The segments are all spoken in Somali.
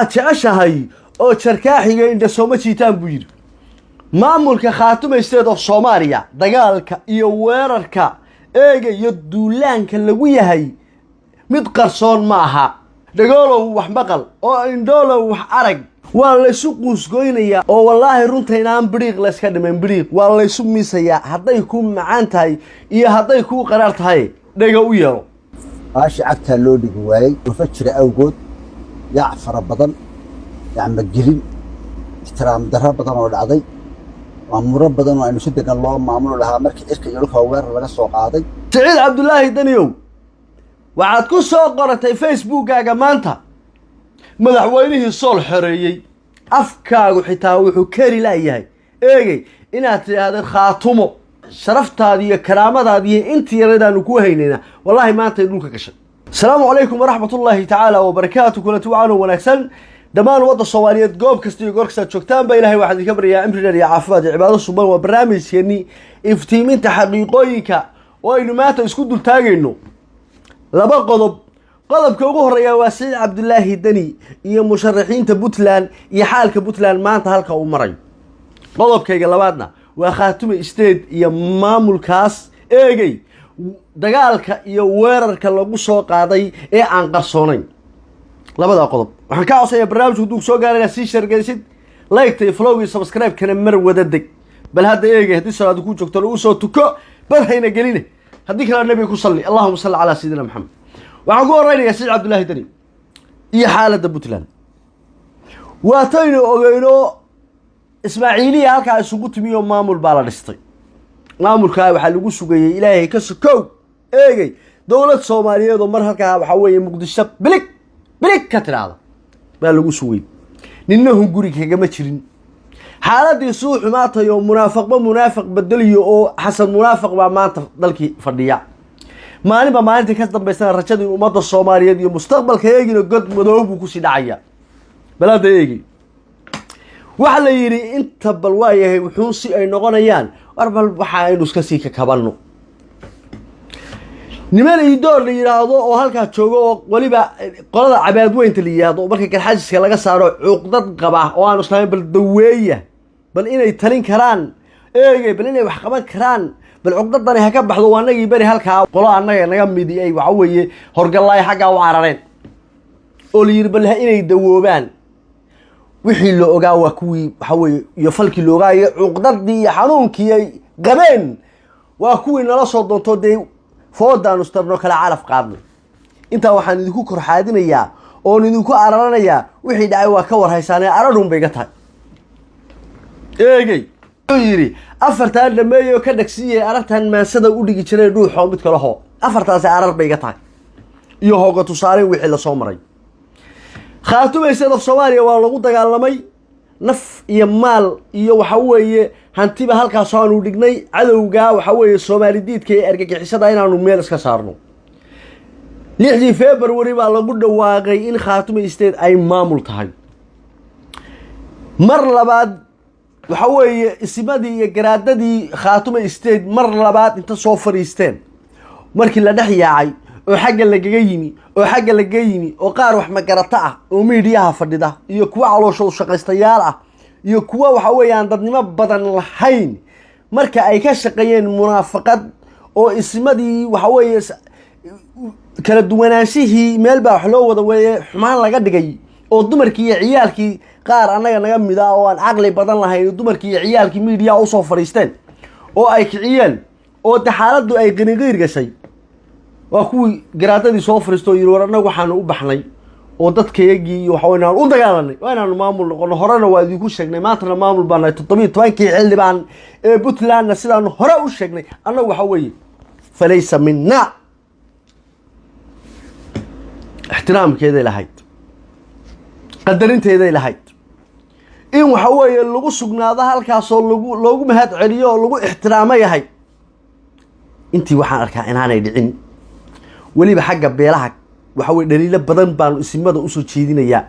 waxaad jeceshahay oo jarkaaxiga indha sooma jiitaan buu yidhi maamulka Khaatume State of Soomaaliya dagaalka iyo weerarka eega iyo duulaanka lagu yahay mid qarsoon ma aha dagaalow wax maqal oo indhoolow wax arag waa la isu quusgoynaya oo wallaahi runta inaan biriiq la iska dhiman biriiq waa la isu miisaya hadday ku macaan tahay iyo hadday ku qaraar tahay dhaga u yeelo aashi cagta loo dhigi waayay fajir awgood yaa fara badan yaama gelin ixtiraam darro badan oo dhacday maamuro badan oo aynu si degan loo maamulo lahaa markii irka iyo dhulka weerar laga soo qaaday Saciid Cabdullaahi Daniyow waxaad ku soo qoratay Facebook-gaaga maanta madaxweynihii sool xoreeyay afkaagu xitaa wuxuu kari laayahay eegay inaad tiraahdo Khaatumo sharaftaadi iyo karaamadaadi iyo intii yaradaan ku haynayna wallahi maanta dhulka gashay Assalamu alaykum wa rahmatullahi ta'ala wa barakatuh kula tuwaano wanaagsan dhamaan wada Soomaaliyeed goob kasta iyo goor kasta joogtaan ba Ilaahay waxaan idinka baryaa imridan iyo caafimaad iyo cibaado suban waa barnaamijkeeni iftiiminta xaqiiqooyinka oo aynu maanta isku dul taagayno laba qodobka ugu horeeya waa Saciid Cabdullaahi Dani iyo musharaxiinta Puntland iyo xaalka Puntland maanta halka uu maray qodobkayga labaadna waa Khaatume State iyo maamulkaas eegay dagaalka iyo weerarka lagu soo qaaday ee aan qarsoonayn labada qodob waxaan ka codsayaa barnaamijku dug soo gaarayna si shargeysid like iyo follow iyo subscribe kana mar wada deg bal hadda eegay hadii salaad ku joogto oo soo tuko bal hayna geline hadii kala nabi ku salli Allahumma salli ala sayidina Muhammad waxaan ku horeynayaa Saciid Cabdullaahi Dani iyo xaaladda Puntland waataynu ogeyno Ismaaciiliya halka isugu timiyo maamul baa la dhistay maamulka waxa lagu sugayay Ilaahay ka sokow eegay dawlad Soomaaliyeed oo mar halka waxa weeye Muqdisho bilig ka tiraado baa lagu sugay ninna guriga ma jirin xaaladii suu xumaatay oo munaafiq badaliyo oo xasan munaafiq baa maanta dalkii fadhiya maalinta ka dambaysan rajada ummadda Soomaaliyeed iyo mustaqbalka eegina god madoob ku sii dhacaya balada eegi waxa la yiri inta bal waayahay wuxuu si ay noqonayaan warbal waxa aynu iska sii ka kabanno niman ay door la yiraahdo oo halka joogo oo waliba qolada cabaad weynta la yiraahdo markii garxajiska laga saaro cuqdad qaba oo aan islaam bal daweeya bal inay talin karaan eegay bal inay wax qaban karaan bal cuqdadani ha ka baxdo waanagii bari halka qolo anaga naga midi ay waxa weeye horgalay xaga u carareen oo la yiri bal inay dawoobaan wixii loo ogaa waa kuwii waxa weeye iyo falkii loo ogaa cuqdadii iyo xanuunkii ay qabeen waa kuwii nala soo doonto day foodaan ustarno kala calaf qaadnay inta waxaan idinku kor xaadinayaa oo idinku araranayaa wixii dhacay waa ka war haysaanay aradun bay ga tahay eegay yiri afartaan dhameeyo ka dhagsiyay aragtan maansada u dhigi jiray dhuuxo mid kale hoo afartaas arar bay ga tahay iyo hooga tusaareen wixii la soo maray Khaatume State of Soomaaliya waa lagu dagaalamay naf iyo maal iyo waxa weeye hantiba halkaas aanu dhignay cadowga waxa weeye Soomaalidiidka ee argagixisada inaanu meel iska saarno 6 February baa lagu dhawaaqay in Khaatume State ay maamul tahay mar labaad waxa weeye isimadii iyo garaadadii Khaatume State mar labaad inta soo fariisteen markii la dhaxyaacay oo xagga laga yimi oo qaar wax ma garata ah oo meediyaha fadhida iyo kuwa caloosho shaqaystayaal ah iyo kuwa waxa weeyaan dadnimo badan lahayn marka ay ka shaqeeyeen munaafaqad oo ismadii waxa weeye kala duwanaanshihii meel baa wax loo wada weeye xumaan laga dhigay oo dumarkii iyo ciyaalkii qaar anaga naga mid ah oo aan aqli badan lahayn dumarkii iyo ciyaalkii meediyaha u soo fariisteen oo ay kiciyeen oo xaaladdu ay qaniqiir gashay waa kuwii garaadadii soo fariisto yiri warana waxaan u baxnay oo dadkayagii waxa weynaan u dagaalanay waanaan maamul noqono horena waa idinku sheegnay maantana maamul baan 17 xildhibaan ee Puntland sidaan hore u sheegnay annagu waxa weeye falaysa minna ixtiraamkeeda ilahayd qadarinteeda ilahayd in waxa weeye lagu sugnaado halkaas oo loogu mahad celiyo oo lagu ixtiraamo yahay intii waxaan arkaa inaanay dhicin waliba xagga beelaha waxa way dhaliilo badan baan isimada u soo jeedinayaa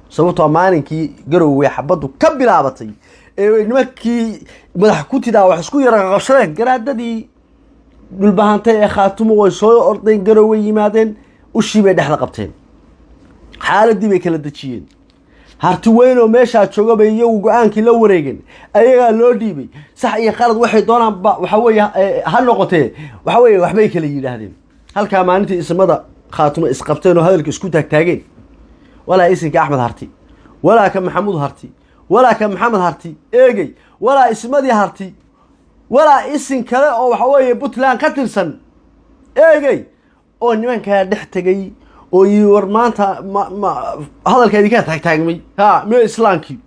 sababtoo maalinkii garowga xabadu ka bilaabatay ee nimankii madax ku tidaa wax isku yara qabsadeen garaadadii dhulbahantay ee Khaatumo way soo ordeen garowga yimaadeen ushii bay dhexda qabteen xaaladii bay kala dajiyeen harti weyn oo meesha jooga bay iyagu go'aankii la wareegeen ayaga loo dhiibay sax iyo qalad waxay doonaan waxa weeye ha noqotee waxa weeye waxbay kala yiraahdeen halka maalintii ismada khaatuma isqabteen oo hadalka isku taagtaageen walaa isinka Axmed Harti walaa ka Maxamuud Harti walaa ka Maxamed Harti eegay walaa ismadii Harti walaa isin kale oo waxa weeye Puntland ka tirsan eegay oo nimanka dhex tagay oo war maanta hadalkeedii ka taagtaagmay me islaamkii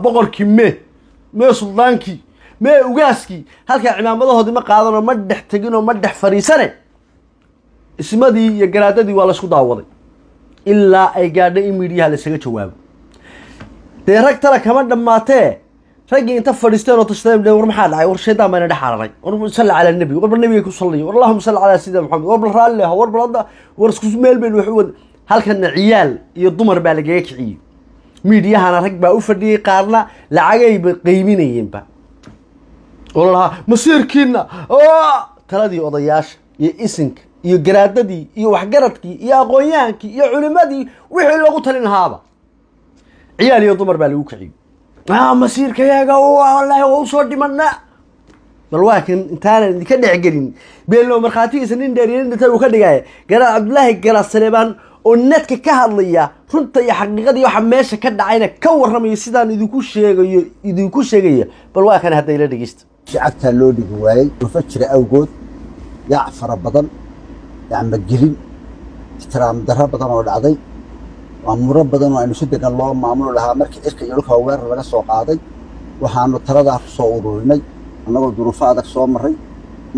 boqorkii me sultaankii me ugaaskii halka cimaamadahoodii ma qaadan oo ma dhex tagin oo ma dhex fariisane ismadii iyo garaadadii waa la isku daawaday ilaa ay gaadhay in miidiyaha la isaga jawaabo dee rag tala kama dhammaatee raggii inta fadhiisteen oo tashadeen war maxaa dhacay war shaydaan baan dhex xararay war salli cala nabi war nabiga ku salliyo war allahumma salli ala sayyidina muhammad war raalli war balada war isku meel been wax wad halkan ciyaal iyo dumar baa laga kiciyay miidiyahana rag baa u fadhiyay qaarna lacagay qiiminayeenba wallahi masiirkiina taladii odayaasha iyo isinka iyo garaadadii iyo waxgaradkii iyo aqoonyaankii iyo culimadii wixii lagu talin lahaaba ciyaal iyo dumar baa lagu kiciyay masiirkayaga wallahi oo soo dhimana bal waakin intaan idinka dhexgelin beelo marxaatiisa nin dheeriyeen inta uu ka dhigay garaa Cabdullaahi Garaa Saleebaan oo nadka ka hadlaya runta iyo xaqiiqadii waxa meesha ka dhacayna ka warramay sidaan idinku sheegayo bal waa kan hadday la dhigista shacabta loo dhigi waayay fajr awgood yaa fara badan yaama gelin ixtiraam darro badan oo dhacday amro badan oo aynu si degan loo maamulo lahaa markii irka iyo dhulka weerar laga soo qaaday waxaanu talada ku soo ururinay annagoo duruufo adag soo maray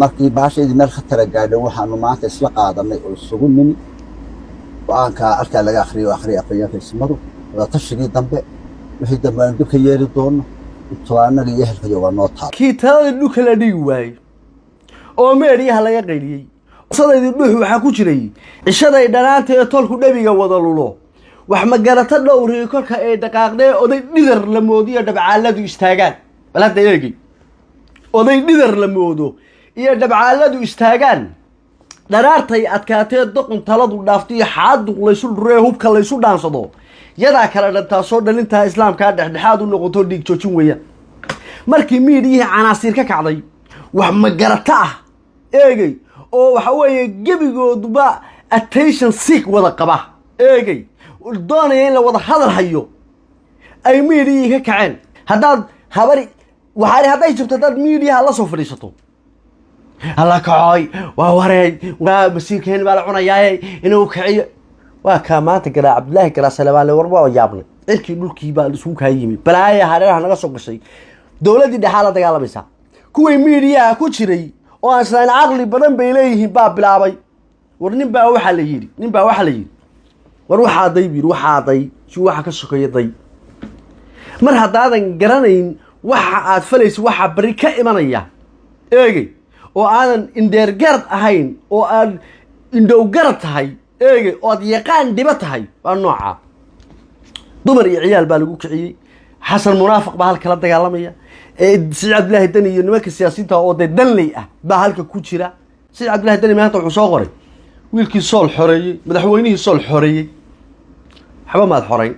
markii baasheedii meel khatar gaadhay waxaanu maanta isla qaadanay oo isugu nimi go'aanka halka laga akhriyo aqoonyahanka ismadu wada tashigii dambe wixii dambe aan dib ka yeeri doono intuu anaga iyo ehelkayga waa noo taal kii talada dhulka la dhigi waayay oo meeriyaha laga qayliyay sadaydi dhuux waxa ku jiray cishaday dhanaanta ee tolku dhabiga wada lulo wax ma garata dhowri kolka ay dhaqaaqday oday dhidar la moodiyo dabcaaladu istaagaan bal hadda eegay oday dhidar la moodo iyo dabcaaladu istaagaan dharaartay adkaatee doqon taladu dhaaftay xaaduq laysu dhuree hubka laysu dhaansado yadaa kala dhantaa soo dhalinta islaamka dhexdhexaad u noqoto dhiig joojin weeyaan markii miidiyihii canaasiir ka kacday wax ma garata eegay oo waxa weeye gebigooduba attention seek wada qaba eegay doonaya in la wada hadal hayo ay miidiyihii ka kaceen haddaad habari waxaani hadday jirto dad miidiyaha la soo fadhiisato alla kacay waa wareey waa masiirkeen baa la cunayaa inuu kaciyo waa ka maanta Garaa Cabdullaahi Garaa Saleebaan warba yaabnay cirkii dhulkii baa isugu ka yimi balaaya hareeraha naga soo gashay dawladii dhaxal dagaalamaysa kuwii miidiyaha ku jiray oo aan islaan aqli badan bay leeyihiin baa bilaabay war nin baa waxa la yiri war waxa daybiir waxa day si waxa ka sokeeyaday mar hadaadan garanayn waxa aad falayso waxa bari ka imanaya eegay oo aadan indeer garad ahayn oo aad indhow garad tahay eegay oo aad yaqaan dhiba tahay waa nooca dumar iyo ciyaal baa lagu kiciyay xasan munaafiq baa halka la dagaalamaya Said Cabdullaahi Dani iyo nimanka siyaasiyiinta oo danley ah baa halka ku jira Said Cabdullaahi Dani maanta wuxuu soo qoray wiilkii sool xoreeyay madaxweynihii sool xoreeyay xaba maad xoreyn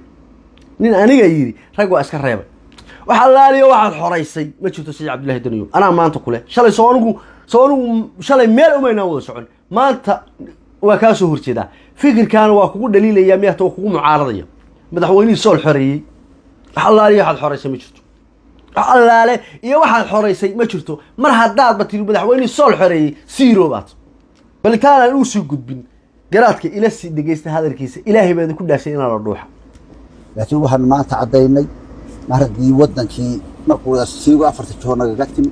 nin aniga yiri rag waa iska reebay waxa laaliyo waxaad xoreysay ma jirto Said Cabdullaahi Dani ana maanta kule shalay soo shalay meel umayna wada socon maanta waa ka soo horjeeda fikirkan waa kugu dhaliilaya miyata waa kugu mucaaradaya madaxweynihii sool xoreeyay waxa laaliyo waxaad xoreysay ma jirto allaale iyo waxaad xoreysay ma jirto mar hadaad batiri madaxweynihii sool xoreeyay zero baad balitaan uu soo gudbin garaadka ila si dhageysta hadalkiisa ilaahay baa ku dhaashay inaan la dhuuxa laakiin waxaan maanta cadaynay markii wadankii markuu siigo afarta joorna laga timi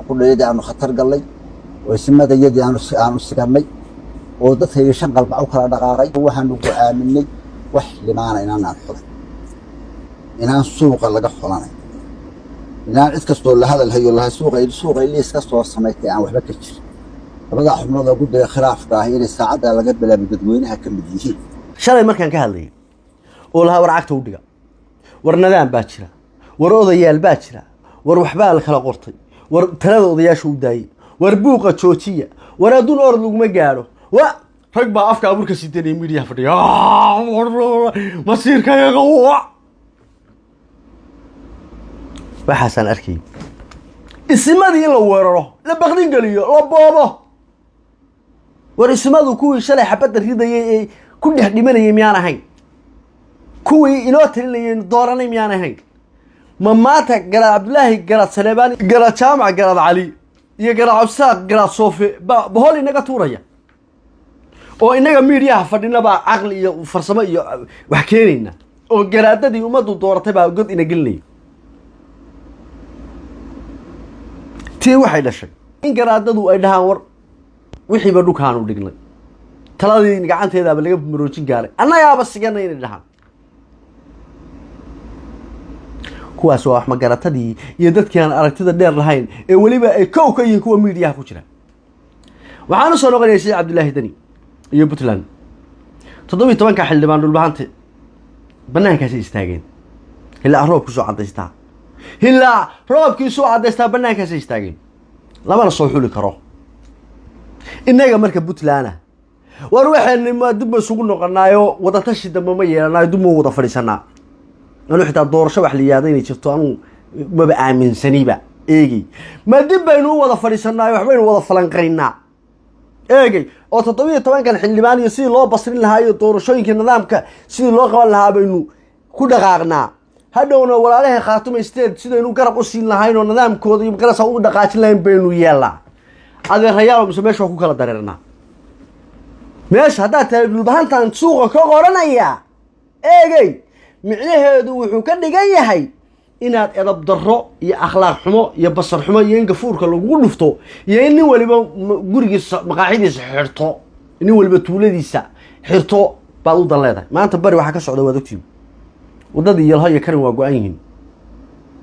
oo dheeyada aanu khatar galay oo ismadayadii aanu siganay oo dadkayga shan qalba u kala dhaqaaqay waxaan ugu aaminay wax limaana inaan xulay inaan suuqa laga xulanay inaan cid kastoo la hadal hayo la suuqa ilis kastoo sameeyay aan waxba ka jirin labada xubnood ugu day khilaafka ah inay saacada laga bilaabay dadweynaha ka mid yihiin shalay markaan ka hadlayay oo laha war cagta u dhiga war nadaan baa jira war odayaal baa jira war waxba la kala qortay war talada odayaasha u daayay war buuqa joojiya war adun orod laguma gaaro wa rag baa afka abuurka siitay media fadhiya masiirkayaga waxaasan arkay ismadii in la weeraro la baqdin galiyo la boobo war ismadu kuwii shalay xabada ridayay ee ku dhex dhimanayay miyaan ahayn kuwii inoo tirinayay dooranay miyaan ahayn ma maanta garaad Cabdullaahi garaad Saleebaan garaad Jaamac garaad Cali iyo garaad Cabsaaq garaad Soofe bahol inaga tuuraya oo inaga media fadhina baa aqli iyo farsamo iyo wax keenayna oo garaadadii umadu dooratay baa god ina gelinay tii waxay dhashay in garaadadu ay dhahaan war wixii ba dhukaan u dhignay taladii gacanteeda ba laga maroojin gaaray annaga siganay inay dhahaan kuwaas waa wax magaratadii iyo dadkii aan aragtida dheer lahayn ee waliba ay kow ka yihiin kuwa media ku jira waxaan soo noqonay Sheekh Cabdullaahi Dani iyo Puntland 17 xildhibaan dhulbaante banaankaas istaageen ilaa roobku soo cadeystaa banaankaas istaageen lama soo xuli karo inaga marka Puntland war waxaan dib isugu noqonaayo wada tashi dambe ma yeelanayo dib wada fadhiisanaa أنا حتى الدور شو أحلي ياديني شفتوا أنا ما بقى من سنيبة إيجي ما دبينه وضع فريسنا وحبين وضع فلانقينا إيجي أو تطوير طبعا كان حلمان يصير الله بصرين لهاي الدور شو يمكن نظام كسير الله قال لها بينه كل غارنا هذا ولا عليه خاتم استد سيد إنه قرب أصين لهاي النظام كود يمكن سعود دقات لين بينه يلا هذا الرجال مسميش وكو كلا درنا ماشي هذا تبلبهان تنسوق كقرنا يا إيجي معناheedu wuxuu ka dhigan yahay inaad edab darro iyo akhlaaq xumo iyo basar xumo iyo gafuurka lagu dhufto iyo in waliba gurigiisa maqaaxidiisa xirto in waliba tuuladiisa xirto baad u daleedahay maanta bari waxa ka socda wada ogtiin wadadii yalhay karin waa go'an yihiin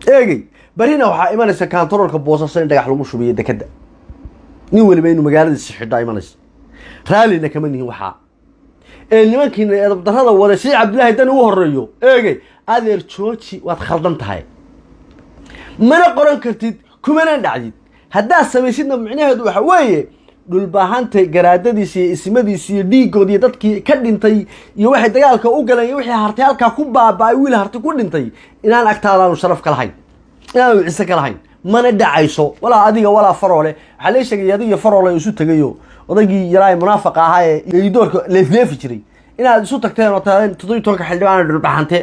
eegay barina waxa imanaysa kantaroolka boosaaso in dhagax lagu shubiyo dekada in waliba inuu magaaladiisa xidha imanaysa raalina kama nihin waxa nimankii edab darrada wada Sheekh Cabdullaahi Dani u horeeyo eegay adeer jooji waad khaldan tahay mana qoran kartid kumana dhacdid hadaa sameeysidna macnaheedu waxa weeye dhul baahantay garaadadiisa iyo ismadiisa iyo dhiigood iyo dadkii ka dhintay iyo waxay dagaalka u galeen iyo wixii hartay halka ku baabay wiil hartay ku dhintay inaan agtaadaan sharaf ka lahayn inaan wicisa ka lahayn mana dhacayso walaa adiga walaa faroole waxa la sheegay adiga faroole isu tagayo odagii yaraay munaafiq ahaa ee doorka leefleefi jiray inaad isu tagteen oo taadeen 17 xildhibaan dhulbaxante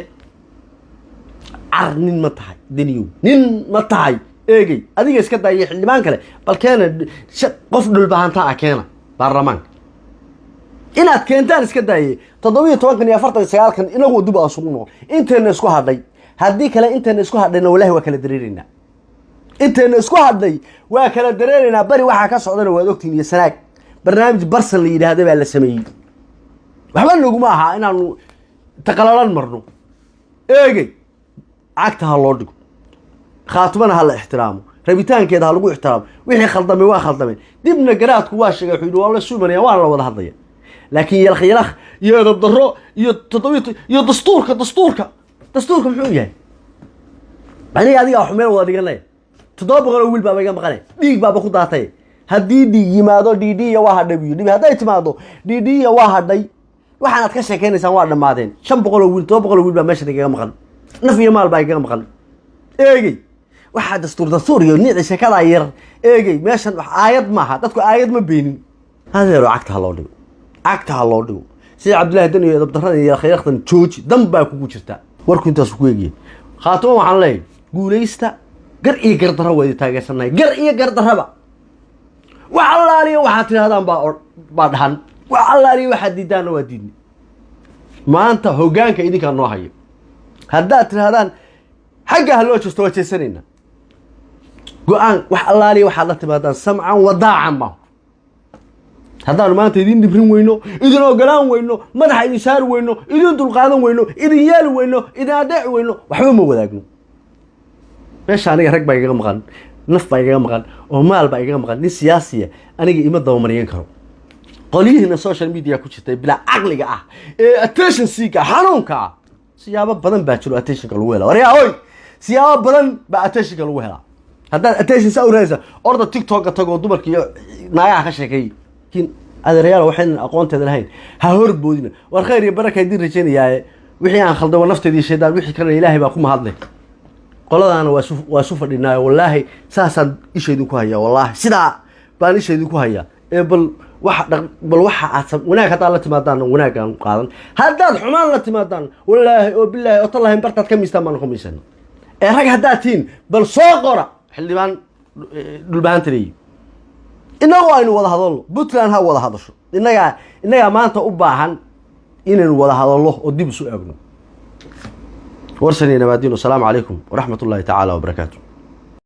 arnin ma tahay daniyo nin ma tahay eegay adiga iska daayay xildhibaan kale bal keena qof dhulbaxanta ah keena baarlamaanka inaad keentaan iska daayay 17 iyo 49 inagu dib u asuuno inteena isku hadhay hadii kale inteena isku hadhayna walaahi waa kala dareerinaa inteena isku hadhay waa kala dareerinaa bari waxa ka socdana waad ogtiin iyo sanaag برنامج برسل اللي هذا بقى السمي وحبا نقول معها إن تقللان مرنو إيجي عكتها الله دقو خاطبنا هلا احترامه ربيتان كده هلقو احترام ويحي خلطمي واخلطمي دبنا قرات كواش يحيدوا والله شو من يوان الله وضع هضية لكن يا الخي يلخ يا الضراء يا التطوير يا دستورك محوية بعدين هذه حمير وهذه قال لي تضرب غير ويل بابا جنب قال ديك بابا خد عطيه haddii dhig yimaado DD waa hadhay dhib haday timaado DD waa hadhay waxaan aad ka sheekeynaysan waa dhamaadeen 500 wiil 700 wiil baa meesha kaga maqan naf iyo maal baa kaga maqan eegay waxa dastuur iyo nici sheekada yar eegay meeshan wax aayad maaha dadku aayad ma beenin hadeero cagta loo dhigo Sheekh Cabdullaahi Dani iyo dabdarrada iyo khayraaqtan jooji dan baa kugu jirta warku intaas ku eegay khaatimo waxaan leeyahay guuleysta gar iyo gardarro way taageersanay gar iyo gardarraba وعلى واحد هذا بعدهن وعلى واحد ديدان وديني ما أنت هوجانك إيدي كان نوحي هدات هذان حاجة هلوش استوى سنين قوان وعلى واحد تبادل سمعا وضاعا ما هذا ما أنت يدين دبرين وينو إذن أقلان وينو مدح يسار وينو إذن تلقادن وينو إذن يال وينو إذن أداع وينو وحبه موذاقنو ماشي أنا ركبا يقام غان نف baa iga maqan oo maal baa iga maqan nin siyaasiya aniga ima dawmariyeen karo qolihiina social media ku jirtay bila aqliga ah ee attention seeker xanuunka siyaabo badan baa jiro attention ka lagu helo wariyaa hoy siyaabo badan baa attention ka lagu helaa hadda attention saa u raaysa orda TikTok ka tago dumarka iyo naagaha ka sheekay kin هذا ريال وحين أقونت هذا الحين ههرب بودنا والخير يبارك يدير رجال يا وحي عن خلده ونفط دي شيطان وحي كان إلهي بقوم هذا قلنا أنا وأشوف لنا والله ساسا إيش يدوكوا هيا والله سدا بان إيش يدوكوا هيا بل واحد هناك طالة تمادان هناك قادم هذا حمان لا تمادان والله وبالله والله برتات كم يستمر خميسنا رجع هداتين بل صقرة حلي بان دلبان تري إنه وين وضع هذا بطلان ها وضع هذا شو إنه ما أنت أباهن إن وضع هذا الله ودي بسوء ابنه ورسلنا نبادين والسلام عليكم ورحمة الله تعالى وبركاته.